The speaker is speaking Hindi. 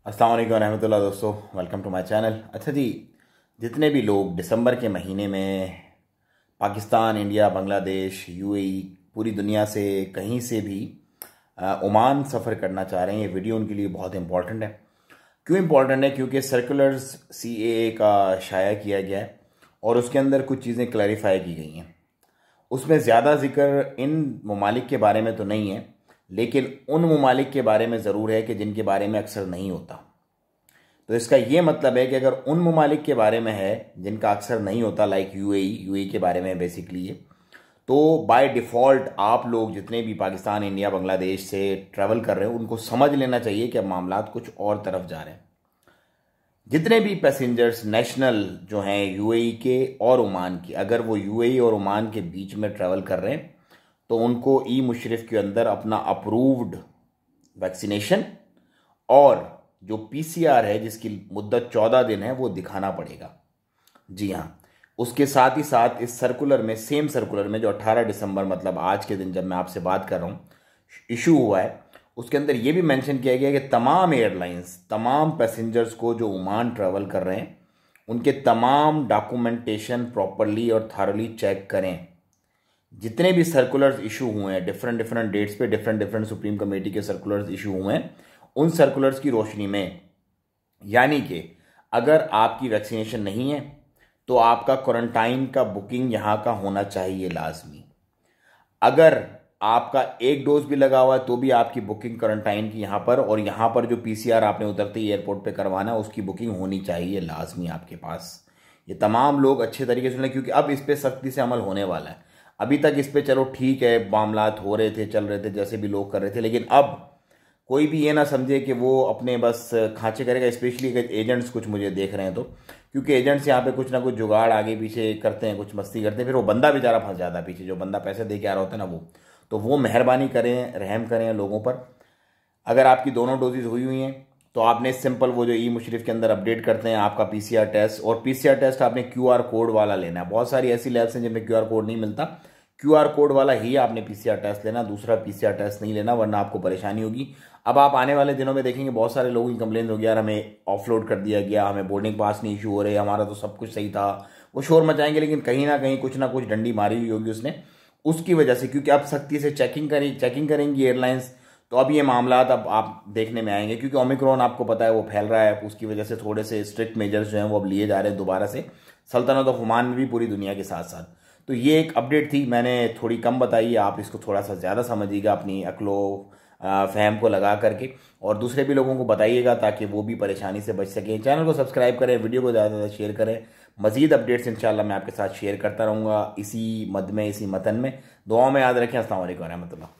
अस्सलाम वालेकुम रहमतुल्लाह। दोस्तों, वेलकम टू माय चैनल। अच्छा जी, जितने भी लोग दिसंबर के महीने में पाकिस्तान, इंडिया, बांग्लादेश, यूएई, पूरी दुनिया से कहीं से भी ओमान सफ़र करना चाह रहे हैं, ये वीडियो उनके लिए बहुत इंपॉर्टेंट है। क्यों इंपॉर्टेंट है? क्योंकि सर्कुलर्स सीएए का शाया किया गया है और उसके अंदर कुछ चीज़ें क्लैरिफाई की गई हैं। उसमें ज़्यादा जिक्र इन ममालिक के बारे में तो नहीं है, लेकिन उन ममालिक के बारे में ज़रूर है कि जिनके बारे में अक्सर नहीं होता। तो इसका ये मतलब है कि अगर उन ममालिक के बारे में है जिनका अक्सर नहीं होता, लाइक यूएई के बारे में बेसिकली ये, तो बाय डिफ़ॉल्ट आप लोग जितने भी पाकिस्तान, इंडिया, बांग्लादेश से ट्रैवल कर रहे हो उनको समझ लेना चाहिए कि अब मामलात कुछ और तरफ जा रहे हैं। जितने भी पैसेंजर्स नेशनल जो हैं यूएई के और ओमान के, अगर वो यूएई और ओमान के बीच में ट्रैवल कर रहे हैं तो उनको ई मुशरिफ के अंदर अपना अप्रूव्ड वैक्सीनेशन और जो पीसीआर है जिसकी मुद्दत 14 दिन है वो दिखाना पड़ेगा। जी हाँ, उसके साथ ही साथ इस सर्कुलर में, सेम सर्कुलर में जो 18 दिसंबर मतलब आज के दिन जब मैं आपसे बात कर रहा हूँ इशू हुआ है, उसके अंदर ये भी मेंशन किया गया कि तमाम एयरलाइंस, तमाम पैसेंजर्स को जो ओमान ट्रैवल कर रहे हैं उनके तमाम डॉक्यूमेंटेशन प्रॉपरली और थारोली चेक करें। जितने भी सर्कुलर्स इशू हुए हैं डिफरेंट डिफरेंट डेट्स पे, डिफरेंट डिफरेंट सुप्रीम कमेटी के सर्कुलर्स इशू हुए हैं, उन सर्कुलर्स की रोशनी में, यानी कि अगर आपकी वैक्सीनेशन नहीं है तो आपका क्वारंटाइन का बुकिंग यहाँ का होना चाहिए लाजमी। अगर आपका एक डोज भी लगा हुआ है तो भी आपकी बुकिंग क्वारंटाइन की यहाँ पर, और यहाँ पर जो पीसीआर आपने उतरते ही एयरपोर्ट पे करवाना है उसकी बुकिंग होनी चाहिए लाजमी आपके पास। ये तमाम लोग अच्छे तरीके से सुने, क्योंकि अब इस पर सख्ती से अमल होने वाला है। अभी तक इस पर चलो ठीक है, मामलात हो रहे थे, चल रहे थे, जैसे भी लोग कर रहे थे, लेकिन अब कोई भी ये ना समझे कि वो अपने बस खांचे करेगा। स्पेशली अगर एजेंट्स कुछ मुझे देख रहे हैं तो, क्योंकि एजेंट्स यहाँ पे कुछ ना कुछ जुगाड़ आगे पीछे करते हैं, कुछ मस्ती करते हैं, फिर वो बंदा बेचारा फंस जाता है पीछे, जो बंदा पैसे दे के आ रहा होता है ना वो मेहरबानी करें, रहम करें लोगों पर। अगर आपकी दोनों डोजेज हुई हुई हैं तो आपने सिंपल वो जो ई मुशरिफ के अंदर अपडेट करते हैं आपका पीसीआर टेस्ट, और पीसीआर टेस्ट आपने क्यूआर कोड वाला लेना है। बहुत सारी ऐसी लैब्स हैं जिनमें क्यूआर कोड नहीं मिलता, क्यूआर कोड वाला ही आपने पीसीआर टेस्ट लेना, दूसरा पीसीआर टेस्ट नहीं लेना, वरना आपको परेशानी होगी। अब आप आने वाले दिनों में देखेंगे बहुत सारे लोगों की कंप्लेन होगी, यार हमें ऑफलोड कर दिया गया, हमें बोर्डिंग पास नहीं इशू हो रहे, हमारा तो सब कुछ सही था। वो शोर मचाएंगे, लेकिन कहीं ना कुछ डंडी मारी हुई होगी उसने, उसकी वजह से, क्योंकि अब सख्ती से चेकिंग करेंगी एयरलाइंस। तो अब ये मामला अब आप देखने में आएंगे, क्योंकि ओमिक्रॉन आपको पता है वो फैल रहा है, उसकी वजह से थोड़े से स्ट्रिक्ट मेजर्स जो हैं वो अब लिए जा रहे हैं दोबारा से, सल्तनत ऑफ ओमान में भी पूरी दुनिया के साथ साथ। तो ये एक अपडेट थी, मैंने थोड़ी कम बताई, आप इसको थोड़ा सा ज़्यादा समझिएगा अपनी अक्लो फहम को लगा करके, और दूसरे भी लोगों को बताइएगा ताकि वो भी परेशानी से बच सकें। चैनल को सब्सक्राइब करें, वीडियो को ज़्यादा से ज़्यादा शेयर करें। मज़ीद अपडेट्स इंशाल्लाह मैं आपके साथ शेयर करता रहूँगा इसी मद में, इसी मतन में। दुआओं में याद रखें। अस्सलाम वालेकुम रहमतुल्लाह।